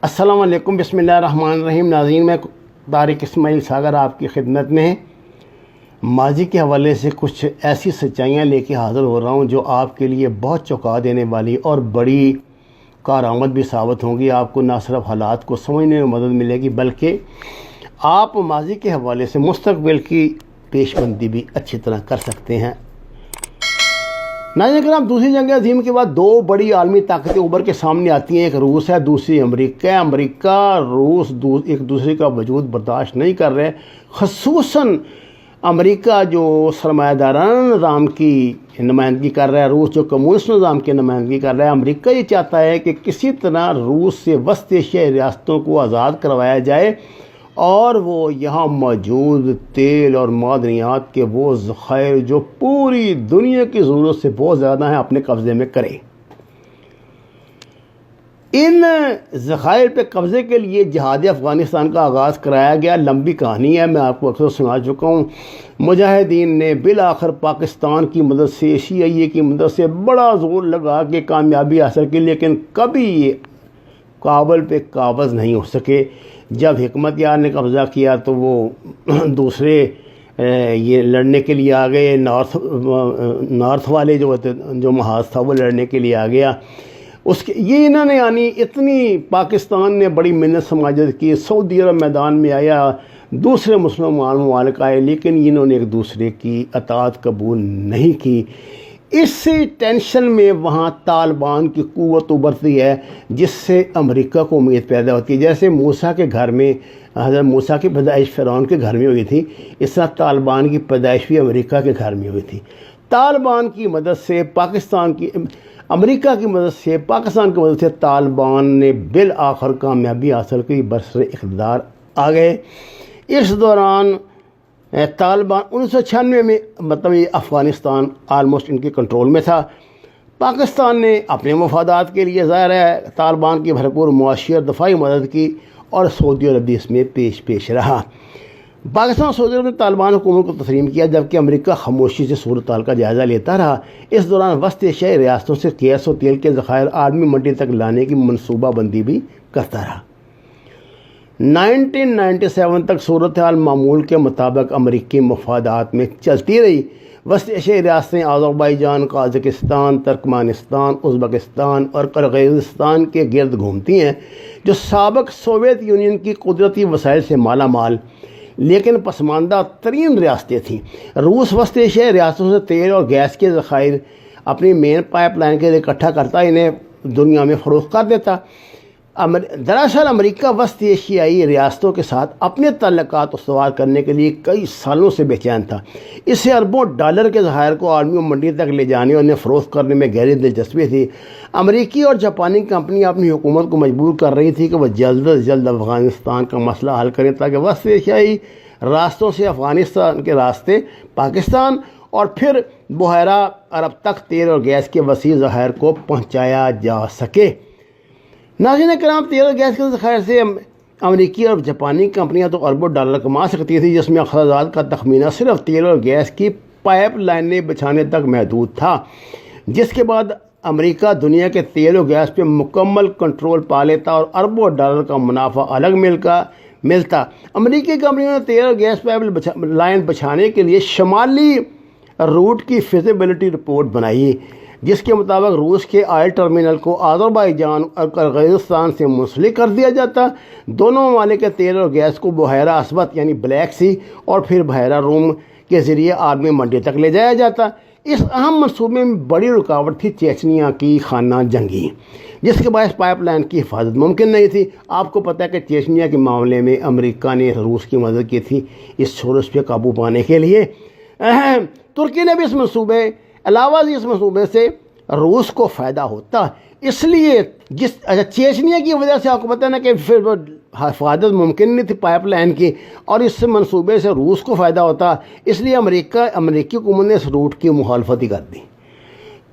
السلام علیکم، بسم اللہ الرحمن الرحیم۔ ناظرین، میں طارق اسماعیل ساگر آپ کی خدمت میں ماضی کے حوالے سے کچھ ایسی سچائیاں لے کے حاضر ہو رہا ہوں جو آپ کے لیے بہت چونکا دینے والی اور بڑی کارآمد بھی ثابت ہوں گی۔ آپ کو نہ صرف حالات کو سمجھنے میں مدد ملے گی بلکہ آپ ماضی کے حوالے سے مستقبل کی پیش بندی بھی اچھی طرح کر سکتے ہیں۔ ناظرین کرام، دوسری جنگ عظیم کے بعد دو بڑی عالمی طاقتیں ابھر کے سامنے آتی ہیں۔ ایک روس ہے، دوسری امریکہ ہے۔ امریکہ روس ایک دوسرے کا وجود برداشت نہیں کر رہے، خصوصاً امریکہ جو سرمایہ دارانہ نظام کی نمائندگی کر رہا ہے، روس جو کمیونسٹ نظام کی نمائندگی کر رہا ہے۔ امریکہ یہ چاہتا ہے کہ کسی طرح روس سے وسط ایشیائی ریاستوں کو آزاد کروایا جائے اور وہ یہاں موجود تیل اور معدنیات کے وہ ذخائر جو پوری دنیا کی ضرورت سے بہت زیادہ ہیں اپنے قبضے میں کرے۔ ان ذخائر پہ قبضے کے لیے جہاد افغانستان کا آغاز کرایا گیا۔ لمبی کہانی ہے، میں آپ کو اکثر سنا چکا ہوں۔ مجاہدین نے بالآخر پاکستان کی مدد سے، CIA کی مدد سے بڑا زور لگا کے کامیابی حاصل کی، لیکن کبھی یہ کابل پہ قابض نہیں ہو سکے۔ جب حکمت یار نے قبضہ کیا تو وہ دوسرے یہ لڑنے کے لیے آ گئے، نارتھ والے جو محاذ تھا وہ لڑنے کے لیے آ گیا۔ یہ انہوں نے یعنی اتنی پاکستان نے بڑی محنت سماجت کی، سعودی عرب میدان میں آیا، دوسرے مسلمان ممالک آئے، لیکن انہوں نے ایک دوسرے کی اطاعت قبول نہیں کی۔ اس ٹینشن میں وہاں طالبان کی قوت ابھرتی ہے، جس سے امریکہ کو امید پیدا ہوتی ہے۔ جیسے موسیٰ کے گھر میں حضرت موسیٰ کی پیدائش فرعون کے گھر میں ہوئی تھی، اس طرح طالبان کی پیدائش بھی امریکہ کے گھر میں ہوئی تھی۔ طالبان کی مدد سے امریکہ کی مدد سے، پاکستان کی مدد سے طالبان نے بالآخر کامیابی حاصل کی، برسر اقتدار آ گئے۔ اس دوران طالبان 1996 میں یہ افغانستان آلموسٹ ان کے کنٹرول میں تھا۔ پاکستان نے اپنے مفادات کے لیے ظاہر ہے طالبان کی بھرپور معاشی اور دفاعی مدد کی، اور سعودی عرب بھی اس میں پیش رہا۔ پاکستان اور سعودی عرب نے طالبان حکومت کو تسلیم کیا، جبکہ امریکہ خاموشی سے صورتحال کا جائزہ لیتا رہا۔ اس دوران وسط ایشیائی ریاستوں سے گیس و تیل کے ذخائر عالمی منڈی تک لانے کی منصوبہ بندی بھی کرتا رہا۔ 1997 تک صورتحال معمول کے مطابق امریکی مفادات میں چلتی رہی۔ وسط ایشیائی ریاستیں آذربائیجان، قازقستان، ترکمانستان، ازبکستان اور قرغیزستان کے گرد گھومتی ہیں، جو سابق سوویت یونین کی قدرتی وسائل سے مالا مال لیکن پسماندہ ترین ریاستیں تھیں۔ روس وسط ایشیائی ریاستوں سے تیل اور گیس کے ذخائر اپنی مین پائپ لائن کے لیے اکٹھا کرتا، انہیں دنیا میں فروخت کر دیتا۔ دراصل امریکہ وسط ایشیائی ریاستوں کے ساتھ اپنے تعلقات استوار کرنے کے لیے کئی سالوں سے بے چین تھا۔ اسے اربوں ڈالر کے ذخائر کو عالمی منڈی تک لے جانے اور انہیں فروخت کرنے میں گہری دلچسپی تھی۔ امریکی اور جاپانی کمپنیاں اپنی حکومت کو مجبور کر رہی تھی کہ وہ جلد از جلد افغانستان کا مسئلہ حل کریں، تاکہ وسط ایشیائی راستوں سے افغانستان کے راستے پاکستان اور پھر بحیرہ عرب تک تیل اور گیس کے وسیع ذخائر کو پہنچایا جا سکے۔ ناظرین کرام، تیل اور گیس کے ذخائر سے امریکی اور جاپانی کمپنیاں تو اربوں ڈالر کما سکتی تھیں، جس میں اخراجات کا تخمینہ صرف تیل اور گیس کی پائپ لائنیں بچھانے تک محدود تھا، جس کے بعد امریکہ دنیا کے تیل و گیس پہ مکمل کنٹرول پا لیتا اور اربوں ڈالر کا منافع الگ ملتا۔ امریکی کمپنیوں نے تیل اور گیس پائپ لائن بچھانے کے لیے شمالی روٹ کی فیزیبلٹی رپورٹ بنائی، جس کے مطابق روس کے آئل ٹرمینل کو آذربائیجان اور قرغیزستان سے منسلک کر دیا جاتا۔ دونوں ممالک کے تیل اور گیس کو بحیرہ اسود یعنی بلیک سی اور پھر بحیرہ روم کے ذریعے عالمی منڈی تک لے جایا جاتا۔ اس اہم منصوبے میں بڑی رکاوٹ تھی چیچنیا کی خانہ جنگی، جس کے باعث پائپ لائن کی حفاظت ممکن نہیں تھی۔ آپ کو پتہ ہے کہ چیچنیا کے معاملے میں امریکہ نے روس کی مدد کی تھی اس شورش پہ قابو پانے کے لیے۔ ترکی نے بھی علاوہ اس منصوبے سے روس کو فائدہ ہوتا، اس لیے چیچنیا کی وجہ سے آپ کو پتہ ہے نا کہ پھر وہ حفاظت ممکن نہیں تھی پائپ لائن کی، اور اس منصوبے سے روس کو فائدہ ہوتا، اس لیے امریکی حکومت نے اس روٹ کی مخالفت ہی کر دی۔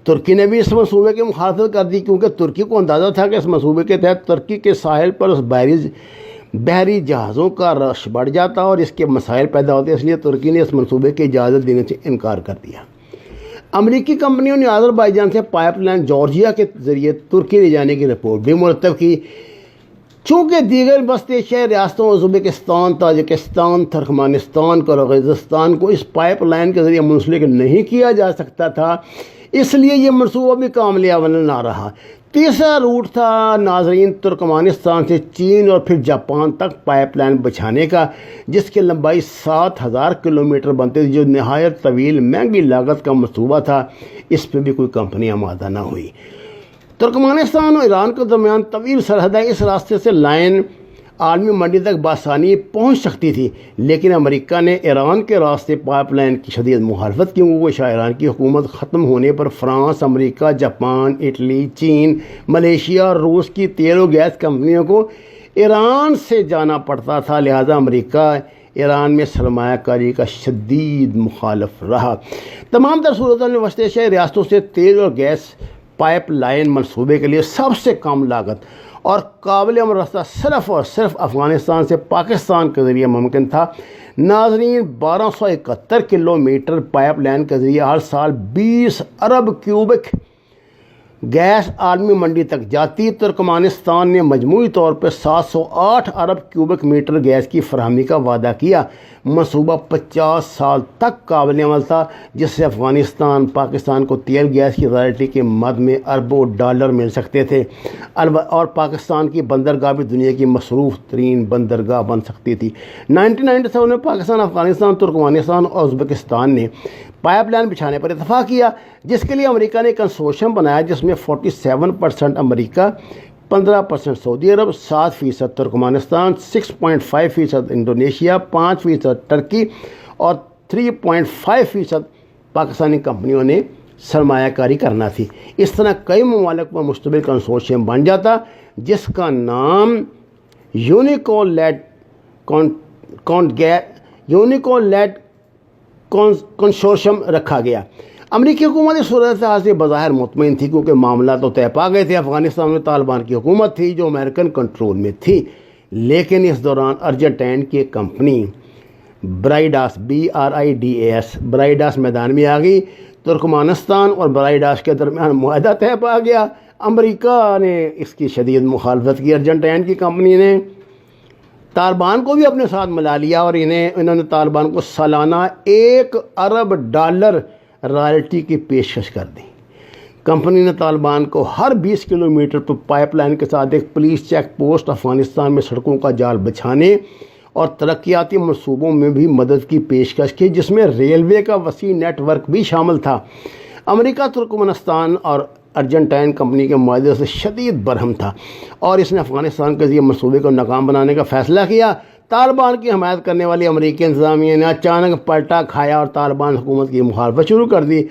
ترکی نے بھی اس منصوبے کی مخالفت کر دی، کیونکہ ترکی کو اندازہ تھا کہ اس منصوبے کے تحت ترکی کے ساحل پر اس بحری جہازوں کا رش بڑھ جاتا اور اس کے مسائل پیدا ہوتے، اس لیے ترکی نے اس منصوبے کی اجازت دینے سے انکار کر دیا۔ امریکی کمپنیوں نے آذربائیجان سے پائپ لائن جارجیا کے ذریعے ترکی لے جانے کی رپورٹ بھی مرتب کی۔ چونکہ دیگر وسط ایشیائی ریاستوں ازبکستان، تاجکستان، ترکمانستان، قرغیزستان کو اس پائپ لائن کے ذریعے منسلک نہیں کیا جا سکتا تھا، اس لیے یہ منصوبہ بھی کامیاب نہ رہا۔ تیسرا روٹ تھا ناظرین ترکمانستان سے چین اور پھر جاپان تک پائپ لائن بچھانے کا، جس کی لمبائی 7,000 کلومیٹر بنتی تھی، جو نہایت طویل مہنگی لاگت کا منصوبہ تھا۔ اس پہ بھی کوئی کمپنی آمادہ نہ ہوئی۔ ترکمانستان اور ایران کے درمیان طویل سرحد ہے، اس راستے سے لائن عالمی منڈی تک بآسانی پہنچ سکتی تھی، لیکن امریکہ نے ایران کے راستے پائپ لائن کی شدید مخالفت کی، کیونکہ شاہ ایران کی حکومت ختم ہونے پر فرانس، امریکہ، جاپان، اٹلی، چین، ملیشیا اور روس کی تیل و گیس کمپنیوں کو ایران سے جانا پڑتا تھا، لہذا امریکہ ایران میں سرمایہ کاری کا شدید مخالف رہا۔ تمام تر صورتوں میں وسط ایشیائی ریاستوں سے تیل اور گیس پائپ لائن منصوبے کے لیے سب سے کم لاگت اور قابل عمل راستہ صرف اور صرف افغانستان سے پاکستان کے ذریعے ممکن تھا۔ ناظرین، 1271 کلومیٹر پائپ لائن کے ذریعے ہر سال 20 ارب کیوبک گیس عالمی منڈی تک جاتی۔ ترکمانستان نے مجموعی طور پر 708 ارب کیوبک میٹر گیس کی فراہمی کا وعدہ کیا۔ منصوبہ 50 سال تک قابل عمل تھا، جس سے افغانستان پاکستان کو تیل گیس کی رائلٹی کے مد میں اربوں ڈالر مل سکتے تھے، اور پاکستان کی بندرگاہ بھی دنیا کی مصروف ترین بندرگاہ بن سکتی تھی۔ 1997 میں پاکستان، افغانستان، ترکمانستان اور ازبکستان نے پائپ لائن بچھانے پر اتفاق کیا، جس کے لیے امریکہ نے کنسورشیم بنایا، جس میں 47% امریکہ، 15% سعودی عرب، 7% ترکمانستان، 6.5% انڈونیشیا، 5% ٹرکی اور 3.5% پاکستانی کمپنیوں نے سرمایہ کاری کرنا تھی۔ اس طرح کئی ممالک پر مشتمل کنسورشیم بن جاتا، جس کا نام یونیکو-لیڈ کنسورشیم رکھا گیا۔ امریکی حکومت اس صورتحال سے بظاہر مطمئن تھی، کیونکہ معاملات تو طے پا گئے تھے۔ افغانستان میں طالبان کی حکومت تھی، جو امریکن کنٹرول میں تھی، لیکن اس دوران ارجنٹائن کی کمپنی برائیڈاس BRIDAS برائیڈاس میدان میں آ گئی۔ ترکمانستان اور برائیڈاس کے درمیان معاہدہ طے پا گیا۔ امریکہ نے اس کی شدید مخالفت کی۔ ارجنٹائن کی کمپنی نے طالبان کو بھی اپنے ساتھ ملا لیا، اور انہوں نے طالبان کو سالانہ $1 ارب رائلٹی کی پیشکش کر دی۔ کمپنی نے طالبان کو ہر 20 کلومیٹر پر پائپ لائن کے ساتھ ایک پولیس چیک پوسٹ، افغانستان میں سڑکوں کا جال بچھانے اور ترقیاتی منصوبوں میں بھی مدد کی پیشکش کی، جس میں ریلوے کا وسیع نیٹ ورک بھی شامل تھا۔ امریکہ ترکمانستان اور ارجنٹائن کمپنی کے معاہدے سے شدید برہم تھا، اور اس نے افغانستان کے ذریعے منصوبے کو ناکام بنانے کا فیصلہ کیا۔ طالبان کی حمایت کرنے والی امریکی انتظامیہ نے اچانک پلٹا کھایا اور طالبان حکومت کی مخالفت شروع کر دی۔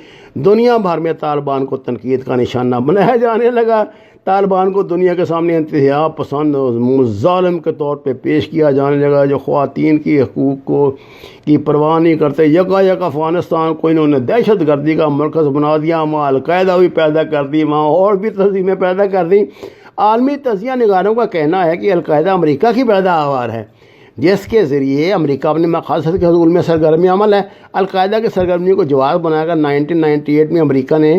دنیا بھر میں طالبان کو تنقید کا نشانہ بنایا جانے لگا۔ طالبان کو دنیا کے سامنے انتہا پسند ظالم کے طور پہ پیش کیا جانے لگا، جو خواتین کی حقوق کی پرواہ نہیں کرتے۔ یک افغانستان کو انہوں نے دہشت گردی کا مرکز بنا دیا، وہاں القاعدہ بھی پیدا کر دی، وہاں اور بھی تنظیمیں پیدا کر دیں۔ عالمی تجزیہ نگاروں کا کہنا ہے کہ القاعدہ امریکہ کی پیداوار ہے، جس کے ذریعے امریکہ اپنے مقاصد کے حصول میں سرگرمی عمل ہے۔ القاعدہ کی سرگرمیوں کو جواز بنا کر 1998 میں امریکہ نے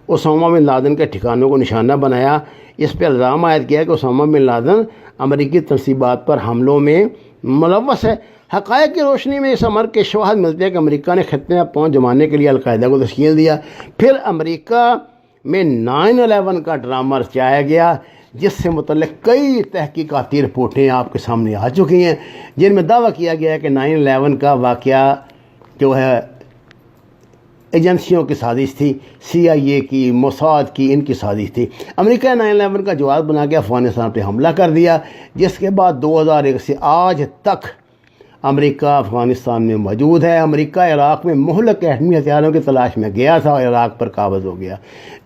اسامہ بن لادن کے ٹھکانوں کو نشانہ بنایا۔ اس پہ الزام عائد کیا کہ اسامہ بن لادن امریکی تنصیبات پر حملوں میں ملوث ہے۔ حقائق کی روشنی میں اس امر کے شواہد ملتے ہیں کہ امریکہ نے خطے میں پہنچ جمانے کے لیے القاعدہ کو تشکیل دیا۔ پھر امریکہ میں 9/11 کا ڈرامہ رچایا گیا، جس سے متعلق کئی تحقیقاتی رپورٹیں آپ کے سامنے آ چکی ہیں، جن میں دعویٰ کیا گیا ہے کہ 9/11 کا واقعہ جو ہے ایجنسیوں کی سازش تھی، CIA کی، موساد کی، ان کی سازش تھی۔ امریکہ نے 9/11 کا جواز بنا کے افغانستان پہ حملہ کر دیا، جس کے بعد 2001 سے آج تک امریکہ افغانستان میں موجود ہے۔ امریکہ عراق میں مہلک ایٹمی ہتھیاروں کی تلاش میں گیا تھا اور عراق پر قابض ہو گیا،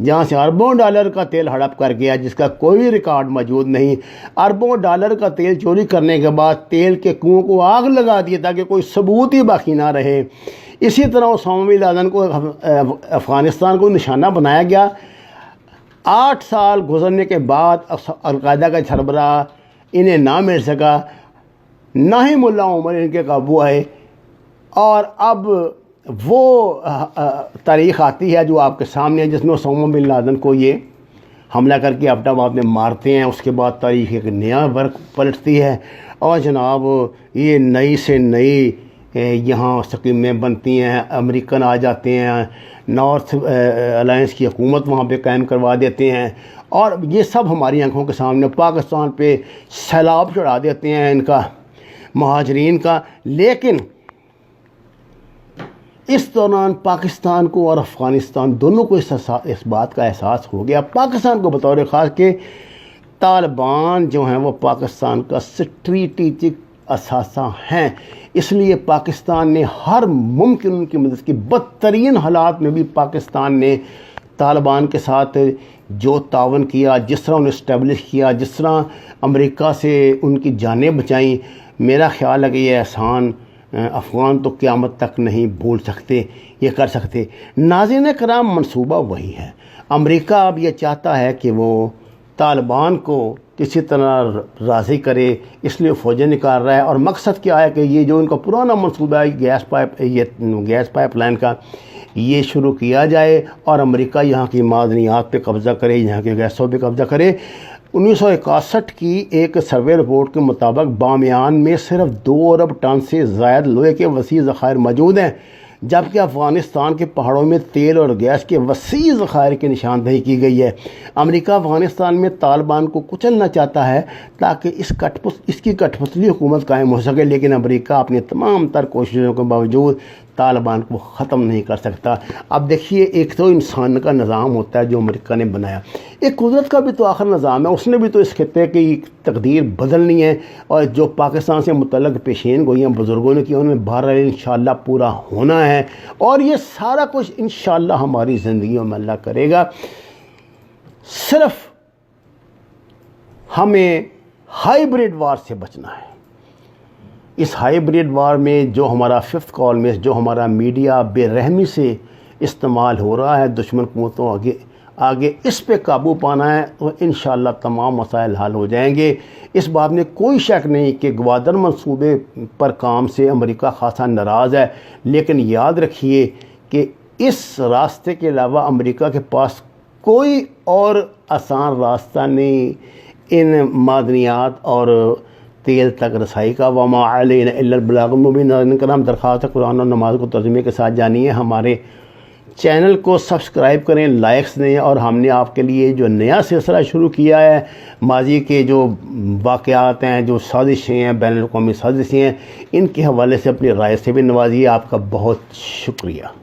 جہاں سے اربوں ڈالر کا تیل ہڑپ کر گیا، جس کا کوئی ریکارڈ موجود نہیں۔ اربوں ڈالر کا تیل چوری کرنے کے بعد تیل کے کنوؤں کو آگ لگا دیا تاکہ کوئی ثبوت ہی باقی نہ رہے۔ اسی طرح اسامہ بن لادن کو افغانستان کو نشانہ بنایا گیا۔ 8 سال گزرنے کے بعد القاعدہ کا سربراہ انہیں نہ مل سکا، نہ ہی ملا عمر ان کے قابو آئے، اور اب وہ تاریخ آتی ہے جو آپ کے سامنے ہے، جس میں اسامہ بن لادن کو یہ حملہ کر کے اپنا آپ میں مارتے ہیں، اس کے بعد تاریخ ایک نیا ورق پلٹتی ہے اور جناب یہ نئی سے نئی یہاں سکیمیں بنتی ہیں، امریکن آ جاتے ہیں، نارتھ الائنس کی حکومت وہاں پہ قائم کروا دیتے ہیں، اور یہ سب ہماری آنکھوں کے سامنے پاکستان پہ سیلاب چڑھا دیتے ہیں ان کا، مہاجرین کا۔ لیکن اس دوران پاکستان کو اور افغانستان دونوں کو اس بات کا احساس ہو گیا، پاکستان کو بطور خاص کہ طالبان جو ہیں وہ پاکستان کا اسٹریٹجک اثاثہ ہیں، اس لیے پاکستان نے ہر ممکن ان کی مدد کی۔ بدترین حالات میں بھی پاکستان نے طالبان کے ساتھ جو تعاون کیا، جس طرح انہیں اسٹیبلش کیا، جس طرح امریکہ سے ان کی جانیں بچائیں، میرا خیال ہے کہ یہ احسان افغان تو قیامت تک نہیں بھول سکتے، یہ کر سکتے۔ ناظرین کرام، منصوبہ وہی ہے۔ امریکہ اب یہ چاہتا ہے کہ وہ طالبان کو کسی طرح راضی کرے، اس لیے فوجیں نکال رہا ہے، اور مقصد کیا ہے کہ یہ جو ان کا پرانا منصوبہ ہے گیس پائپ لائن کا، یہ شروع کیا جائے اور امریکہ یہاں کی معدنیات پہ قبضہ کرے، یہاں کے گیسوں پہ قبضہ کرے۔ 1961 کی ایک سروے رپورٹ کے مطابق بامیان میں صرف 2 ارب ٹن سے زائد لوہے کے وسیع ذخائر موجود ہیں، جبکہ افغانستان کے پہاڑوں میں تیل اور گیس کے وسیع ذخائر کی نشاندہی کی گئی ہے۔ امریکہ افغانستان میں طالبان کو کچلنا چاہتا ہے تاکہ اس کی کٹ پتلی حکومت قائم ہو سکے، لیکن امریکہ اپنی تمام تر کوششوں کے باوجود طالبان کو ختم نہیں کر سکتا۔ اب دیکھیے، ایک تو انسان کا نظام ہوتا ہے جو امریکہ نے بنایا، ایک قدرت کا بھی تو آخر نظام ہے، اس نے بھی تو اس خطے کی تقدیر بدلنی ہے، اور جو پاکستان سے متعلق پیشین گوئیاں بزرگوں نے کی ان میں بہرحال انشاءاللہ پورا ہونا ہے، اور یہ سارا کچھ انشاءاللہ ہماری زندگیوں میں اللہ کرے گا۔ صرف ہمیں ہائیبریڈ وار سے بچنا ہے۔ اس ہائیبریڈ وار میں جو ہمارا 5th کال میں جو ہمارا میڈیا بے رحمی سے استعمال ہو رہا ہے دشمن قوتوں آگے اس پہ قابو پانا ہے، تو انشاءاللہ تمام مسائل حل ہو جائیں گے۔ اس بات میں کوئی شک نہیں کہ گوادر منصوبے پر کام سے امریکہ خاصا ناراض ہے، لیکن یاد رکھیے کہ اس راستے کے علاوہ امریکہ کے پاس کوئی اور آسان راستہ نہیں ان معدنیات اور تیل تک رسائی کا۔ وما علینا الا البلاغ المبین۔ ناظرین کرام، درخواست ہے قرآن اور نماز کو ترجمے کے ساتھ جانیے، ہمارے چینل کو سبسکرائب کریں، لائکس دیں، اور ہم نے آپ کے لیے جو نیا سلسلہ شروع کیا ہے، ماضی کے جو واقعات ہیں، جو سازشیں ہیں، بین الاقوامی سازشیں ہیں، ان کے حوالے سے اپنی رائے سے بھی نوازیے۔ آپ کا بہت شکریہ۔